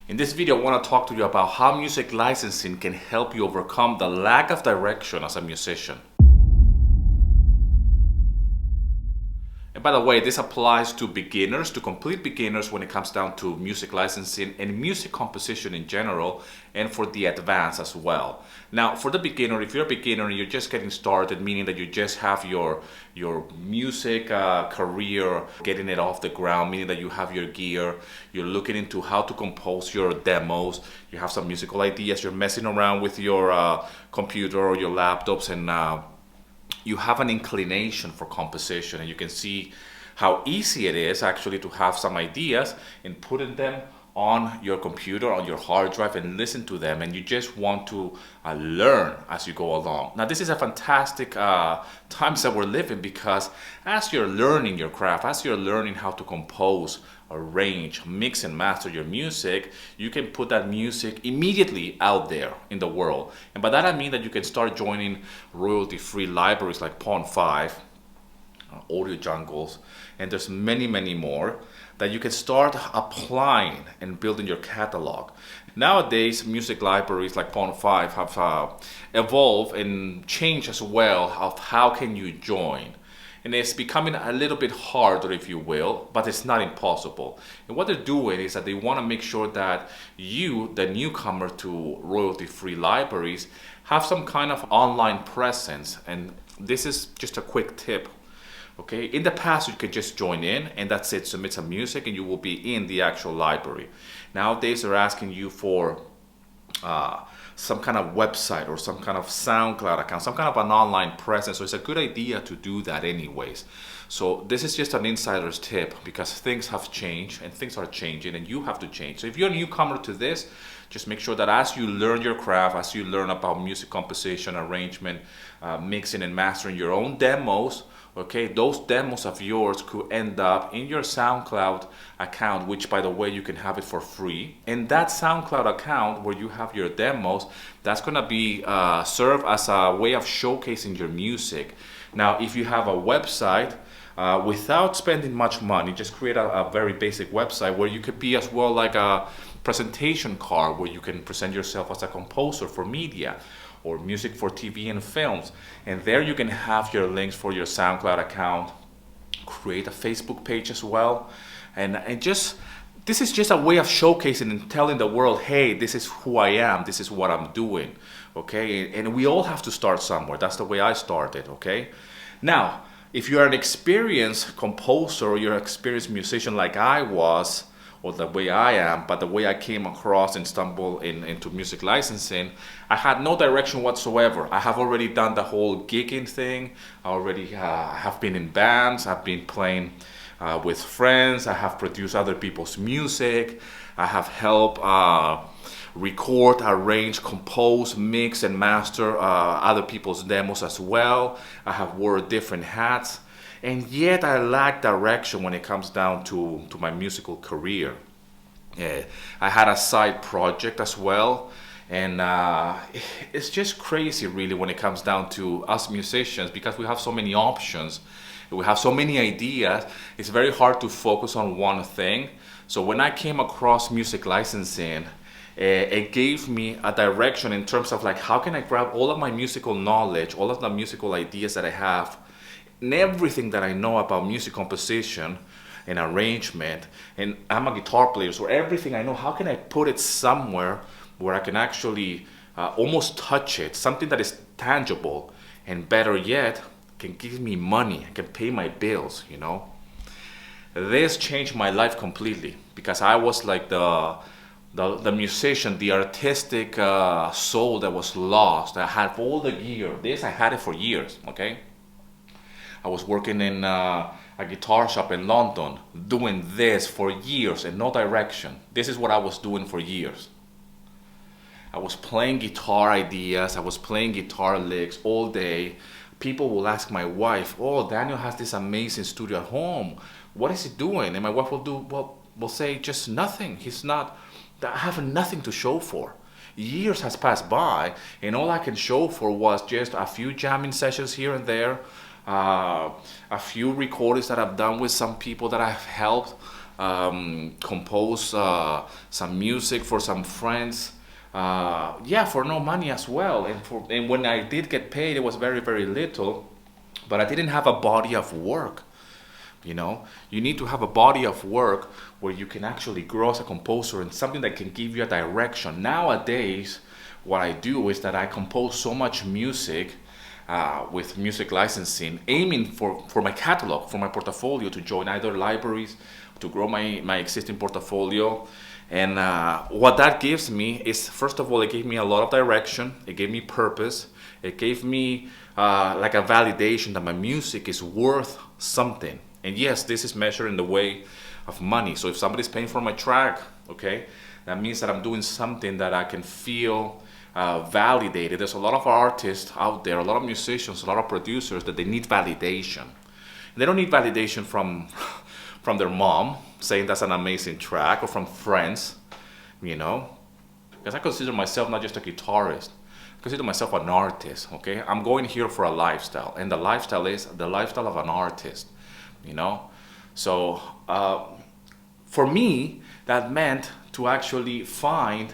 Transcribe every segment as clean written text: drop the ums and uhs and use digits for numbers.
In this video, I want to talk to you about how music licensing can help you overcome the lack of direction as a musician. And by the way, this applies to beginners, to complete beginners when it comes down to music licensing and music composition in general, and for the advanced as well. Now, for the beginner, if you're a beginner and you're just getting started, meaning that you just have your music career, getting it off the ground, meaning that you have your gear, you're looking into how to compose your demos, you have some musical ideas, you're messing around with your computer or your laptops, and you have an inclination for composition, and you can see how easy it is actually to have some ideas and putting them on your computer, on your hard drive, and listen to them, and you just want to learn as you go along. Now, this is a fantastic times that we're living, because as you're learning your craft, as you're learning how to compose, arrange, mix, and master your music, you can put that music immediately out there in the world. And by that I mean that you can start joining royalty-free libraries like Pond5, Audio Jungles, and there's many more that you can start applying and building your catalog. Nowadays, music libraries like Pond5 have evolved and changed as well of how can you join. And it's becoming a little bit harder, if you will, but it's not impossible. And what they're doing is that they want to make sure that you, the newcomer to royalty-free libraries, have some kind of online presence. And this is just a quick tip. Okay, in the past you could just join in and that's it, submit some music and you will be in the actual library. Nowadays they're asking you for some kind of website or some kind of SoundCloud account, some kind of an online presence. So it's a good idea to do that anyways. So this is just an insider's tip, because things have changed and things are changing and you have to change. So if you're a newcomer to this, just make sure that as you learn your craft, as you learn about music composition, arrangement, mixing and mastering your own demos, okay, those demos of yours could end up in your SoundCloud account, which by the way, you can have it for free. And that SoundCloud account where you have your demos, that's gonna be serve as a way of showcasing your music. Now, if you have a website, without spending much money, just create a very basic website where you could be as well like a presentation card where you can present yourself as a composer for media or music for TV and films. And there you can have your links for your SoundCloud account, create a Facebook page as well. And just, this is just a way of showcasing and telling the world, hey, this is who I am, this is what I'm doing, okay? And we all have to start somewhere. That's the way I started, okay? Now, if you're an experienced composer or you're an experienced musician like I was, or the way I am, but the way I came across and stumbled into music licensing, I had no direction whatsoever. I have already done the whole gigging thing. I already have been in bands. I've been playing with friends. I have produced other people's music. I have helped record, arrange, compose, mix, and master other people's demos as well. I have worn different hats. And yet I lack direction when it comes down to my musical career. I had a side project as well, and it's just crazy really when it comes down to us musicians, because we have so many options, we have so many ideas, it's very hard to focus on one thing. So when I came across music licensing, it gave me a direction in terms of like, how can I grab all of my musical knowledge, all of the musical ideas that I have, and everything that I know about music composition and arrangement, and I'm a guitar player, so everything I know, how can I put it somewhere where I can actually almost touch it, something that is tangible, and better yet, can give me money, can pay my bills, you know? This changed my life completely, because I was like the musician, the artistic soul that was lost. I had all the gear, I had it for years, okay? I was working in a guitar shop in London, doing this for years and no direction. This is what I was doing for years. I was playing guitar ideas, I was playing guitar licks all day. People will ask my wife, oh, Daniel has this amazing studio at home. What is he doing? And my wife will say, just nothing. I have nothing to show for. Years has passed by, and all I can show for was just a few jamming sessions here and there, a few recordings that I've done with some people that I've helped, compose some music for some friends. Yeah, for no money as well. And when I did get paid, it was very, very little. But I didn't have a body of work. You know, you need to have a body of work where you can actually grow as a composer and something that can give you a direction. Nowadays, what I do is that I compose so much music with music licensing, aiming for my catalog, for my portfolio, to join either libraries, to grow my existing portfolio. And what that gives me is, first of all, it gave me a lot of direction, it gave me purpose, it gave me like a validation that my music is worth something. And yes, this is measured in the way of money. So if somebody's paying for my track, okay, that means that I'm doing something that I can feel validated. There's a lot of artists out there, a lot of musicians, a lot of producers that they need validation. They don't need validation from from their mom saying that's an amazing track, or from friends, you know, because I consider myself not just a guitarist. I consider myself an artist. Okay, I'm going here for a lifestyle, and the lifestyle is the lifestyle of an artist, you know. So for me, that meant to actually find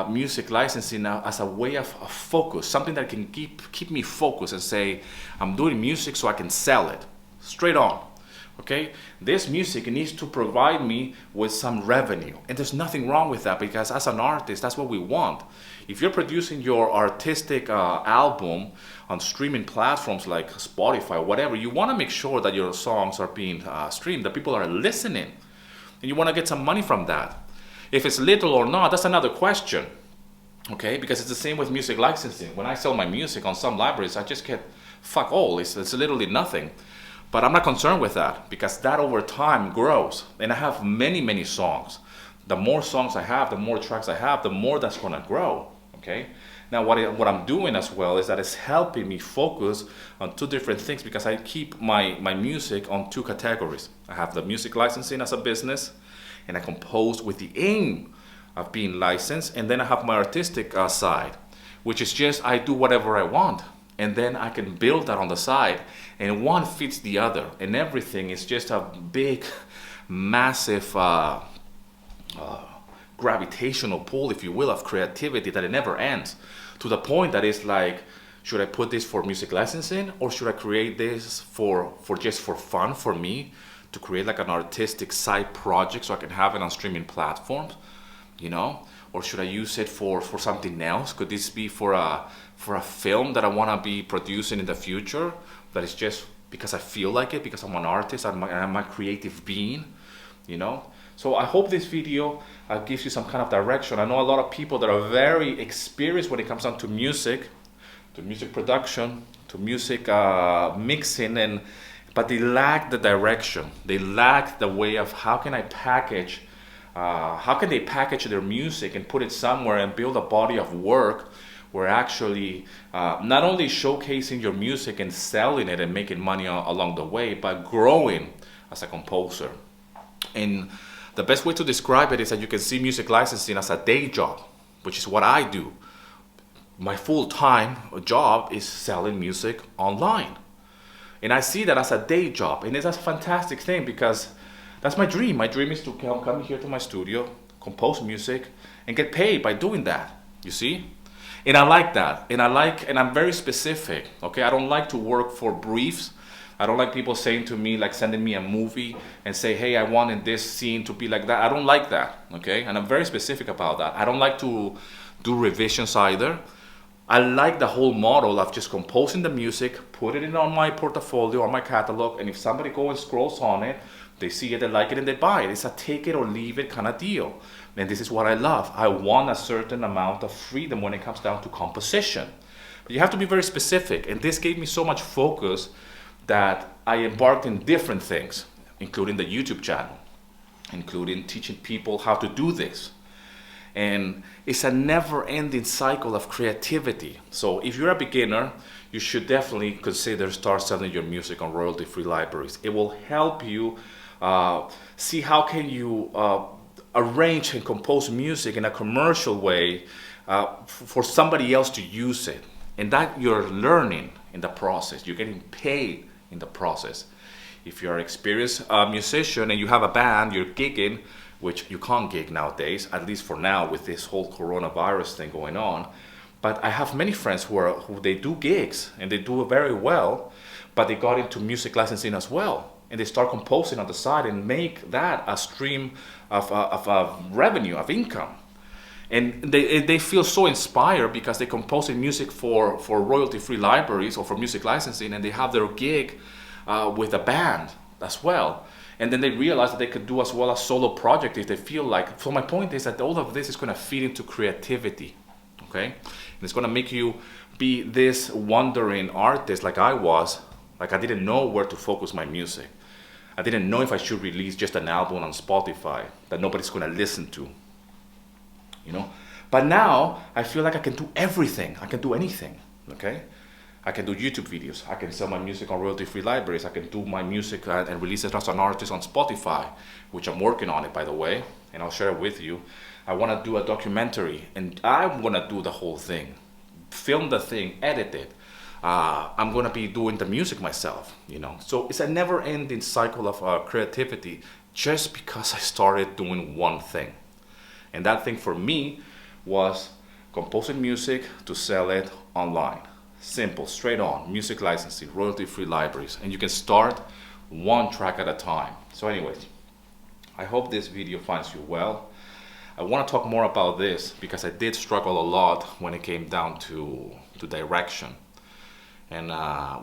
music licensing as a way of focus, something that can keep me focused and say, I'm doing music so I can sell it straight on. Okay, this music needs to provide me with some revenue, and there's nothing wrong with that, because as an artist, that's what we want. If you're producing your artistic album on streaming platforms like Spotify, whatever, you want to make sure that your songs are being streamed, that people are listening, and you want to get some money from that. If it's little or not, that's another question. Okay, because it's the same with music licensing. When I sell my music on some libraries, I just get fuck all. It's literally nothing. But I'm not concerned with that, because that over time grows. And I have many, many songs. The more songs I have, the more tracks I have, the more that's going to grow. Okay. Now what I'm doing as well is that it's helping me focus on two different things, because I keep my music on two categories. I have the music licensing as a business, and I compose with the aim of being licensed. And then I have my artistic side, which is just I do whatever I want. And then I can build that on the side, and one fits the other, and everything is just a big, massive gravitational pull, if you will, of creativity that it never ends, to the point that it's like, should I put this for music licensing, or should I create this for just for fun, for me, to create like an artistic side project so I can have it on streaming platforms, you know? Or should I use it for something else? Could this be for a film that I want to be producing in the future, that is just because I feel like it, because I'm an artist, I'm a creative being, you know? So I hope this video gives you some kind of direction. I know a lot of people that are very experienced when it comes down to music production, to music mixing, but they lack the direction. They lack the way of how can they package their music and put it somewhere and build a body of work where actually not only showcasing your music and selling it and making money along the way, but growing as a composer. And the best way to describe it is that you can see music licensing as a day job, which is what I do. My full-time job is selling music online. And I see that as a day job, and it's a fantastic thing, because that's my dream. My dream is to come here to my studio, compose music, and get paid by doing that, you see? And I like that, and I'm very specific, okay? I don't like to work for briefs. I don't like people saying to me, like sending me a movie and say, hey, I wanted this scene to be like that. I don't like that, okay? And I'm very specific about that. I don't like to do revisions either. I like the whole model of just composing the music, put it in on my portfolio, on my catalog, and if somebody goes and scrolls on it, they see it, they like it, and they buy it. It's a take it or leave it kind of deal. And this is what I love. I want a certain amount of freedom when it comes down to composition. But you have to be very specific, and this gave me so much focus that I embarked in different things, including the YouTube channel, including teaching people how to do this. And it's a never-ending cycle of creativity. So if you're a beginner, you should definitely consider start selling your music on royalty-free libraries. It will help you see how can you arrange and compose music in a commercial way for somebody else to use it. And that you're learning in the process. You're getting paid in the process. If you're an experienced musician and you have a band, you're gigging, which you can't gig nowadays, at least for now with this whole coronavirus thing going on. But I have many friends who they do gigs and they do it very well, but they got into music licensing as well. And they start composing on the side and make that a stream of revenue, of income. And they feel so inspired because they composing music for royalty-free libraries or for music licensing, and they have their gig with a band as well. And then they realize that they could do as well a solo project if they feel like. So my point is that all of this is going to feed into creativity, okay? And it's going to make you be this wandering artist like I was. Like I didn't know where to focus my music. I didn't know if I should release just an album on Spotify that nobody's going to listen to, you know? But now I feel like I can do everything. I can do anything, okay? I can do YouTube videos. I can sell my music on royalty-free libraries. I can do my music and release it as an artist on Spotify, which I'm working on it, by the way, and I'll share it with you. I want to do a documentary, and I want to do the whole thing. Film the thing, edit it. I'm going to be doing the music myself, you know. So it's a never-ending cycle of creativity just because I started doing one thing. And that thing for me was composing music to sell it online. Simple, straight on, music licensing, royalty-free libraries, and you can start one track at a time. So anyways, I hope this video finds you well. I want to talk more about this because I did struggle a lot when it came down to direction. And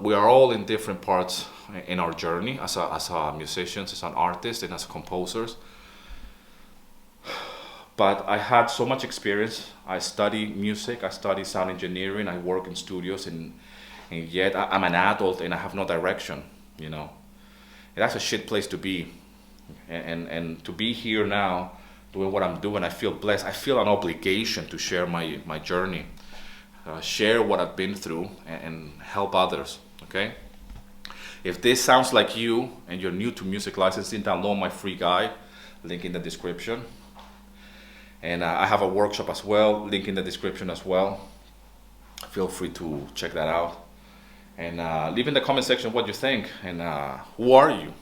we are all in different parts in our journey as musicians, as an artist, and as composers. But I had so much experience. I study music, I study sound engineering, I work in studios, and yet I'm an adult and I have no direction, you know. And that's a shit place to be. And to be here now, doing what I'm doing, I feel blessed. I feel an obligation to share my journey, share what I've been through, and help others, okay? If this sounds like you, and you're new to music licensing, download my free guide, link in the description. And I have a workshop as well, link in the description as well. Feel free to check that out. And leave in the comment section what you think. And who are you?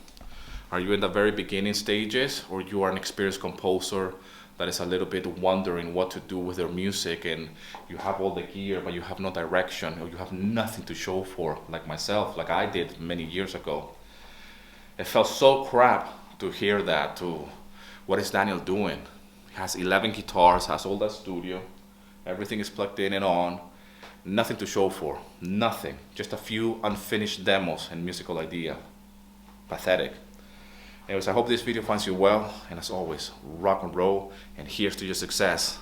Are you in the very beginning stages, or you are an experienced composer that is a little bit wondering what to do with their music, and you have all the gear but you have no direction, or you have nothing to show for, like myself, like I did many years ago. It felt so crap to hear that, to what is Daniel doing? He has 11 guitars, has all that studio, everything is plugged in and on, nothing to show for, nothing, just a few unfinished demos and musical idea. Pathetic. Anyways, I hope this video finds you well, and as always, rock and roll, and here's to your success.